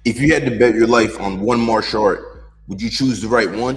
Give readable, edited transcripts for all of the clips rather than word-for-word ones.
If you had to bet your life on one martial art, would you choose the right one?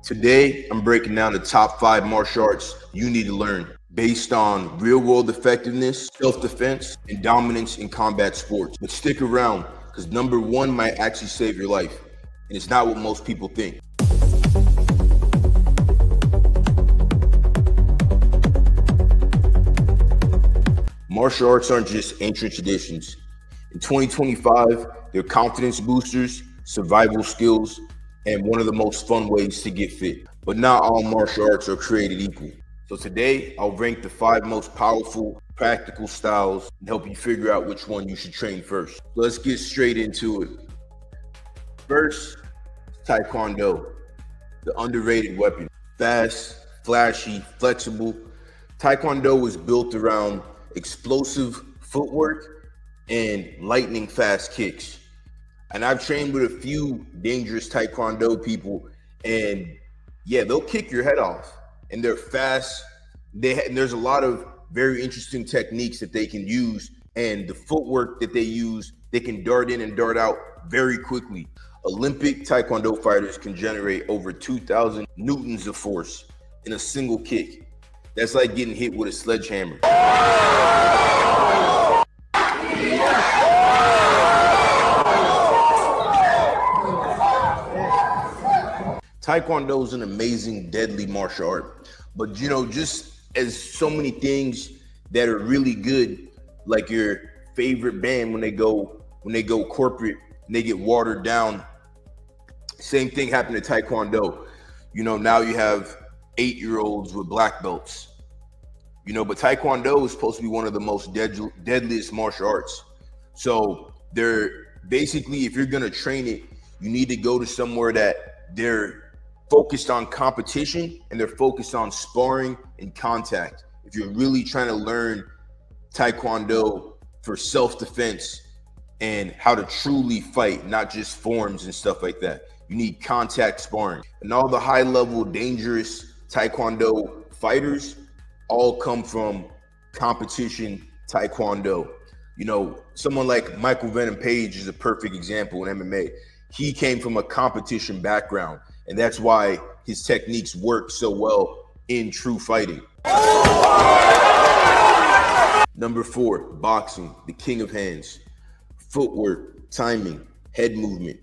Today, I'm breaking down the top 5 martial arts you need to learn based on real-world effectiveness, self-defense, and dominance in combat sports. But stick around, because number 1 might actually save your life, and it's not what most people think. Martial arts aren't just ancient traditions. In 2025, they're confidence boosters, survival skills, and one of the most fun ways to get fit. But not all martial arts are created equal. So today, I'll rank the 5 most powerful, practical styles and help you figure out which one you should train first. Let's get straight into it. First, Taekwondo, the underrated weapon. Fast, flashy, flexible. Taekwondo was built around explosive footwork and lightning fast kicks. And I've trained with a few dangerous Taekwondo people, and yeah, they'll kick your head off. And they're fast. And there's a lot of very interesting techniques that they can use, and the footwork that they use, they can dart in and dart out very quickly. Olympic Taekwondo fighters can generate over 2,000 newtons of force in a single kick. That's like getting hit with a sledgehammer. Taekwondo is an amazing, deadly martial art. But just as so many things that are really good, like your favorite band when they go corporate and they get watered down, same thing happened to Taekwondo. Now you have 8-year-olds with black belts. But Taekwondo is supposed to be one of the most deadliest martial arts. So they're basically, if you're gonna train it, you need to go to somewhere that they're focused on competition and they're focused on sparring and contact. If you're really trying to learn Taekwondo for self-defense and how to truly fight, not just forms and stuff like that, you need contact sparring. And all the high-level, dangerous Taekwondo fighters all come from competition Taekwondo. Someone like Michael Venom Page is a perfect example in MMA. He came from a competition background, and that's why his techniques work so well in true fighting. Number 4, boxing, the king of hands. Footwork, timing, head movement.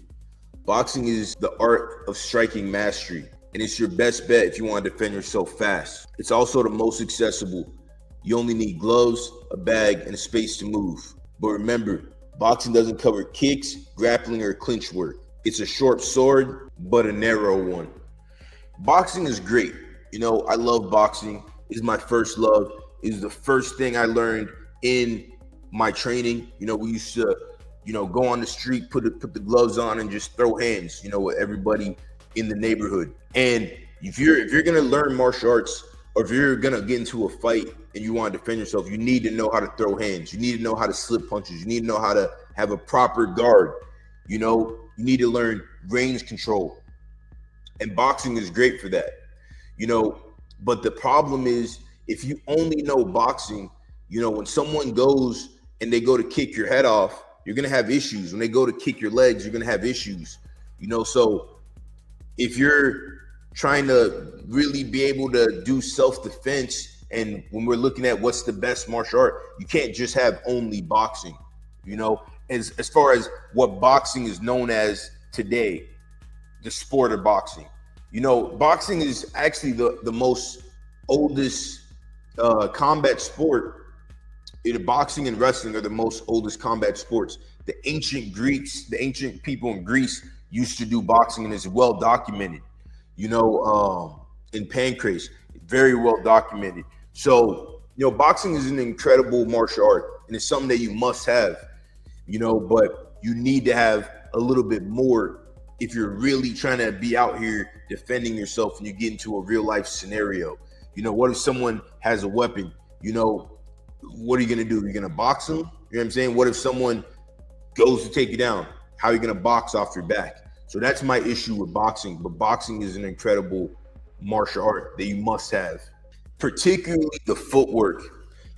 Boxing is the art of striking mastery, and it's your best bet if you want to defend yourself fast. It's also the most accessible. You only need gloves, a bag, and a space to move. But remember, boxing doesn't cover kicks, grappling, or clinch work. It's a short sword, but a narrow one. Boxing is great. I love boxing. It's my first love. It's the first thing I learned in my training. We used to go on the street, put the gloves on and just throw hands, with everybody in the neighborhood. And if you're gonna learn martial arts, or if you're gonna get into a fight and you want to defend yourself, you need to know how to throw hands. You need to know how to slip punches. You need to know how to have a proper guard. You need to learn range control. And boxing is great for that. But the problem is, if you only know boxing, when someone goes and they go to kick your head off, you're gonna have issues. When they go to kick your legs, you're gonna have issues. So if you're trying to really be able to do self-defense, and when we're looking at what's the best martial art, you can't just have only boxing. As far as what boxing is known as today, the sport of boxing. Boxing is actually the most oldest combat sport. Boxing and wrestling are the most oldest combat sports. The ancient Greeks, the ancient people in Greece used to do boxing, and it's well documented. In Pancrase, very well documented. So, boxing is an incredible martial art, and it's something that you must have, but you need to have a little bit more if you're really trying to be out here defending yourself and you get into a real life scenario. What if someone has a weapon? What are you gonna do? You're gonna box them? You know what I'm saying? What if someone goes to take you down? How are you gonna box off your back? So that's my issue with boxing. But boxing is an incredible martial art that you must have, particularly the footwork.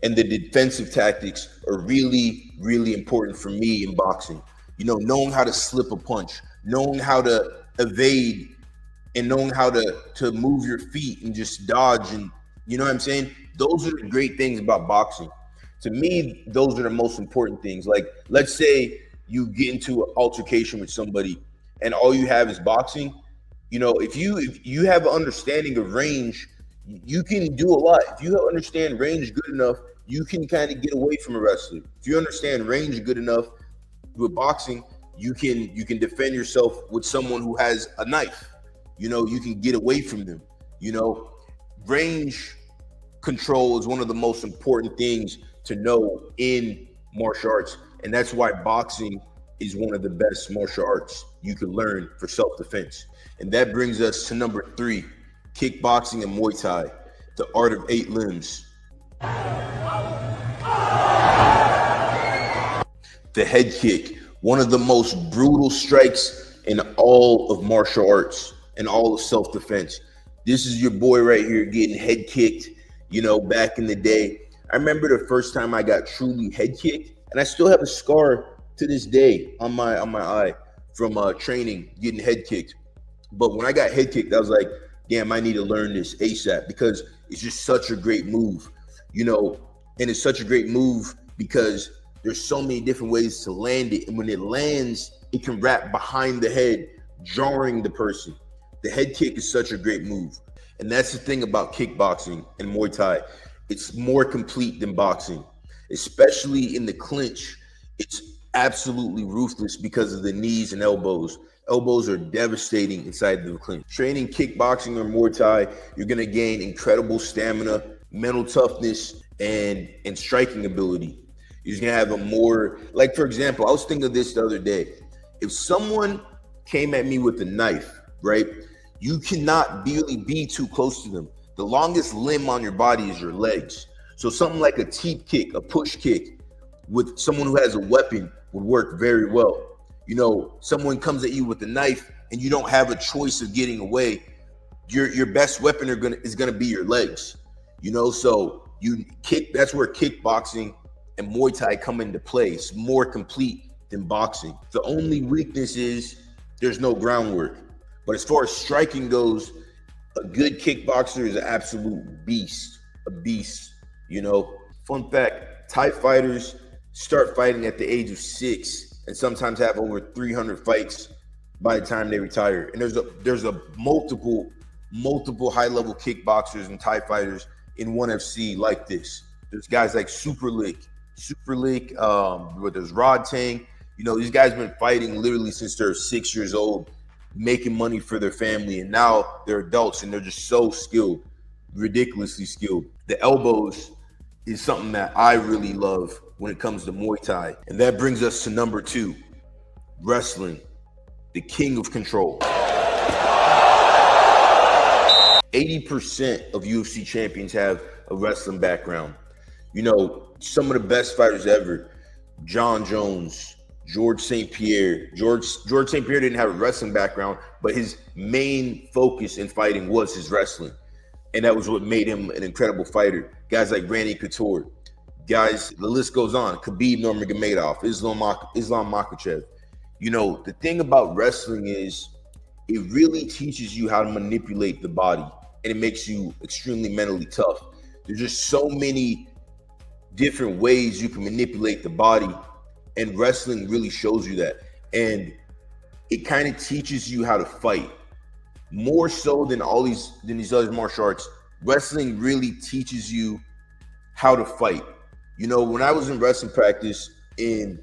And the defensive tactics are really, really important for me in boxing. You know, knowing how to slip a punch, knowing how to evade, and knowing how to move your feet and just dodge. And you know what I'm saying? Those are the great things about boxing. To me, those are the most important things. Like, let's say you get into an altercation with somebody and all you have is boxing. You know, if you have an understanding of range, you can do a lot. If you understand range good enough, you can kind of get away from a wrestler. If you understand range good enough with boxing, you can defend yourself with someone who has a knife. You know, you can get away from them. You know, range control is one of the most important things to know in martial arts, and that's why boxing is one of the best martial arts you can learn for self-defense. And that brings us to number 3, kickboxing and Muay Thai, the art of 8 limbs. The head kick, one of the most brutal strikes in all of martial arts and all of self-defense. This is your boy right here getting head kicked, you know, back in the day. I remember the first time I got truly head kicked, and I still have a scar to this day on my eye from training getting head kicked. But when I got head kicked, I was like, damn, I need to learn this ASAP, because it's just such a great move, you know. And it's such a great move because there's so many different ways to land it, and when it lands, it can wrap behind the head, jarring the person. The head kick is such a great move. And that's the thing about kickboxing and Muay Thai. It's more complete than boxing, especially in the clinch. It's absolutely ruthless because of the knees and elbows. Elbows are devastating inside the clinch. Training kickboxing or Muay Thai, you're gonna gain incredible stamina, mental toughness, and striking ability. You're gonna have a more, like, for example, I was thinking of this the other day. If someone came at me with a knife, right? You cannot really be too close to them. The longest limb on your body is your legs. So something like a teep kick, a push kick with someone who has a weapon would work very well. You know, someone comes at you with a knife and you don't have a choice of getting away. Your best weapon is gonna be your legs. You know, so you kick. That's where kickboxing and Muay Thai come into play. It's more complete than boxing. The only weakness is there's no groundwork. But as far as striking goes, a good kickboxer is an absolute beast, a beast, you know. Fun fact, Thai fighters start fighting at the age of 6 and sometimes have over 300 fights by the time they retire. And there's a multiple high-level kickboxers and Thai fighters in ONE FC like this. There's guys like Super League, where there's Rod Tang. You know, these guys have been fighting literally since they're 6 years old, making money for their family, and now they're adults and they're just so skilled, ridiculously skilled. The elbows is something that I really love when it comes to Muay Thai. And that brings us to number 2, wrestling, the king of control. 80% of UFC champions have a wrestling background. You know, some of the best fighters ever, John Jones, George St. Pierre. George St. Pierre didn't have a wrestling background, but his main focus in fighting was his wrestling. And that was what made him an incredible fighter. Guys like Randy Couture, guys, the list goes on. Khabib Nurmagomedov, Islam Makhachev. You know, the thing about wrestling is it really teaches you how to manipulate the body, and it makes you extremely mentally tough. There's just so many different ways you can manipulate the body, and wrestling really shows you that. And it kind of teaches you how to fight more so than these other martial arts. Wrestling really teaches you how to fight. You know, when I was in wrestling practice in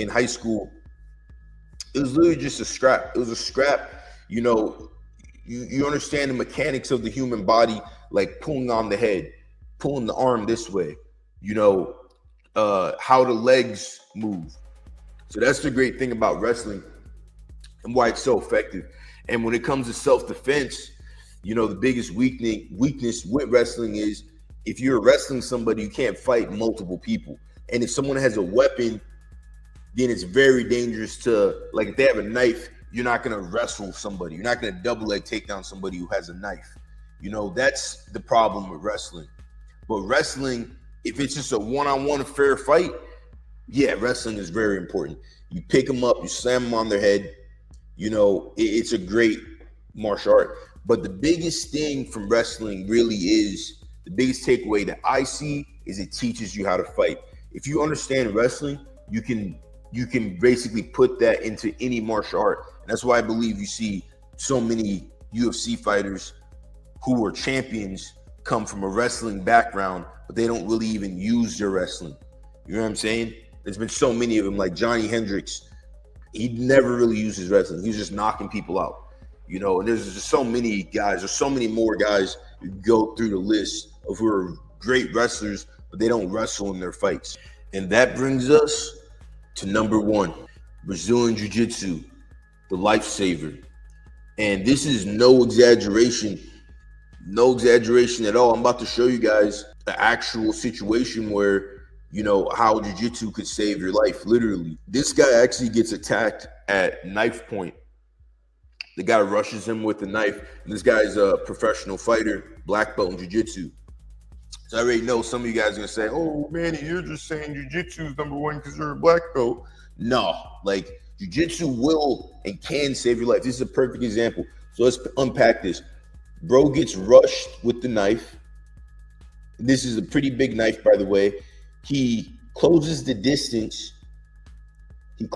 high school, it was literally just a scrap. It was a scrap. You know, you understand the mechanics of the human body, like pulling on the head, pulling the arm this way, you know, how the legs move. So that's the great thing about wrestling and why it's so effective. And when it comes to self-defense, you know, the biggest weakness with wrestling is if you're wrestling somebody, you can't fight multiple people. And if someone has a weapon, then it's very dangerous to, like, if they have a knife, you're not going to wrestle somebody. You're not going to double leg take down somebody who has a knife. You know, that's the problem with wrestling. But wrestling If it's just a one-on-one fair fight, yeah, wrestling is very important. You pick them up, you slam them on their head. It's a great martial art. But the biggest thing from wrestling really is, the biggest takeaway that I see is it teaches you how to fight. If you understand wrestling, you can basically put that into any martial art. And that's why I believe you see so many UFC fighters who are champions come from a wrestling background, but they don't really even use their wrestling. You know what I'm saying? There's been so many of them, like Johnny Hendricks. He never really used his wrestling. He was just knocking people out. And there's just so many guys. There's so many more guys who go through the list of who are great wrestlers, but they don't wrestle in their fights. And that brings us to number 1, Brazilian Jiu-Jitsu, the lifesaver. And this is no exaggeration at all. I'm about to show you guys the actual situation where, how Jiu-Jitsu could save your life, literally. This guy actually gets attacked at knife point. The guy rushes him with a knife. And this guy's a professional fighter, black belt in Jiu-Jitsu. So I already know some of you guys are going to say, oh, Manny, you're just saying Jiu-Jitsu is number 1 because you're a black belt. No, Jiu-Jitsu will and can save your life. This is a perfect example. So let's unpack this. Bro gets rushed with the knife. This is a pretty big knife, by the way. He closes the distance. He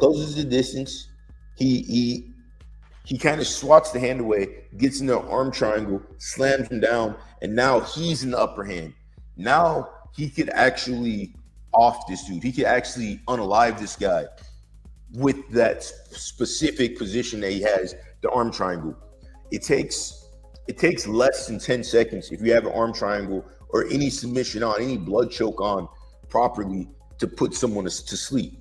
kind of swats the hand away, gets in the arm triangle, slams him down, and now he's in the upper hand. Now he could actually off this dude. He could actually unalive this guy with that specific position that he has, the arm triangle. It takes less than 10 seconds if you have an arm triangle or any submission on, any blood choke on properly to put someone to sleep.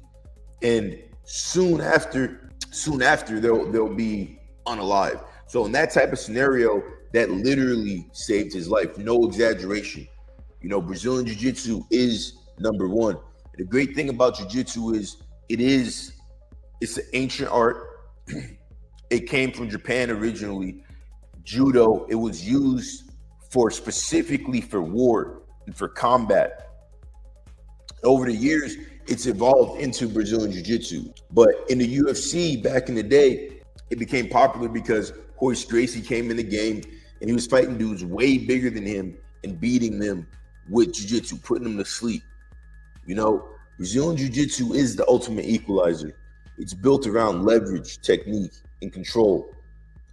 And soon after they'll be unalive. So in that type of scenario, that literally saved his life. No exaggeration. Brazilian Jiu-Jitsu is number 1. The great thing about Jiu-Jitsu is it's an ancient art. It came from Japan originally. Judo, it was used specifically for war and for combat. Over the years, it's evolved into Brazilian Jiu-Jitsu. But in the UFC back in the day, it became popular because Royce Gracie came in the game and he was fighting dudes way bigger than him and beating them with Jiu-Jitsu, putting them to sleep. Brazilian Jiu-Jitsu is the ultimate equalizer. It's built around leverage, technique, and control.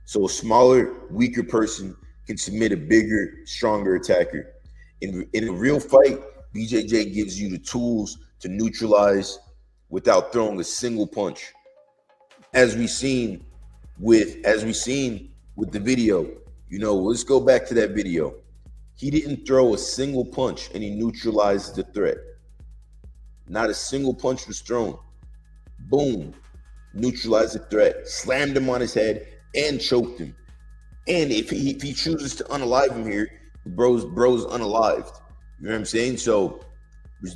So a smaller, weaker person can submit a bigger, stronger attacker. In a real fight, BJJ gives you the tools to neutralize without throwing a single punch. As we seen with the video, let's go back to that video. He didn't throw a single punch and he neutralized the threat. Not a single punch was thrown. Boom, neutralized the threat, slammed him on his head and choked him. And if he chooses to unalive him here, bro's unalived. You know what I'm saying? So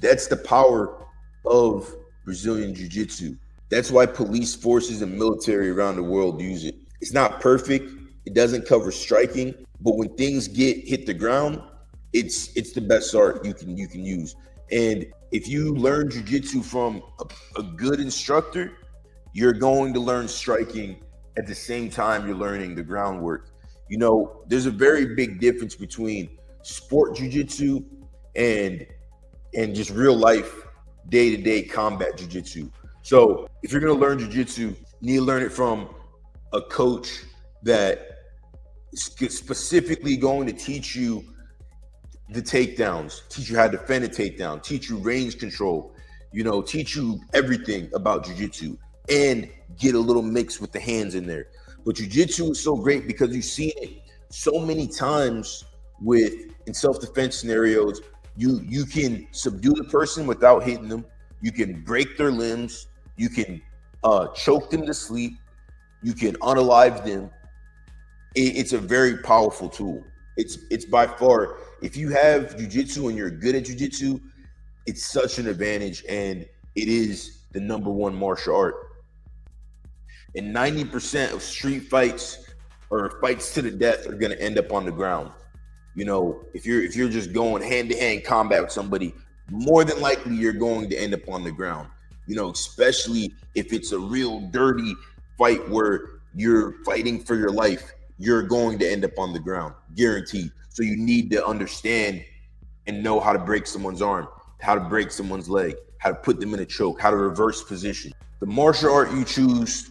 that's the power of Brazilian Jiu-Jitsu. That's why police forces and military around the world use it. It's not perfect. It doesn't cover striking, but when things hit the ground, it's the best art you can use. And if you learn Jiu-Jitsu from a good instructor, you're going to learn striking at the same time you're learning the groundwork. There's a very big difference between sport Jiu-Jitsu and just real life, day-to-day combat Jiu-Jitsu. So if you're going to learn Jiu-Jitsu, you need to learn it from a coach that is specifically going to teach you the takedowns, teach you how to defend a takedown, teach you range control, teach you everything about Jiu-Jitsu, and get a little mix with the hands in there. But Jiu-Jitsu is so great because you've seen it so many times in self-defense scenarios. You can subdue the person without hitting them. You can break their limbs. You can choke them to sleep. You can unalive them. It's a very powerful tool. It's by far, if you have Jiu-Jitsu and you're good at Jiu-Jitsu, it's such an advantage, and it is the number 1 martial art. And 90% of street fights or fights to the death are going to end up on the ground. If you're just going hand-to-hand combat with somebody, more than likely you're going to end up on the ground. You know, especially if it's a real dirty fight where you're fighting for your life, you're going to end up on the ground, guaranteed. So you need to understand and know how to break someone's arm, how to break someone's leg, how to put them in a choke, how to reverse position. The martial art you choose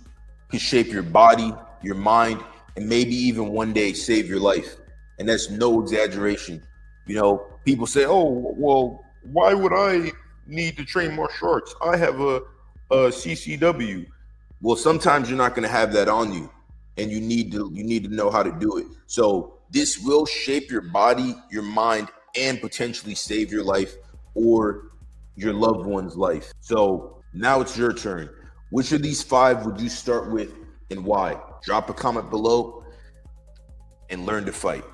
can shape your body, your mind, and maybe even one day save your life. And that's no exaggeration. You know, people say, oh, well, why would I need to train martial arts? I have a CCW. Well, sometimes you're not going to have that on you, and you need to know how to do it. So this will shape your body, your mind, and potentially save your life or your loved one's life. So now it's your turn. Which of these 5 would you start with and why? Drop a comment below and learn to fight.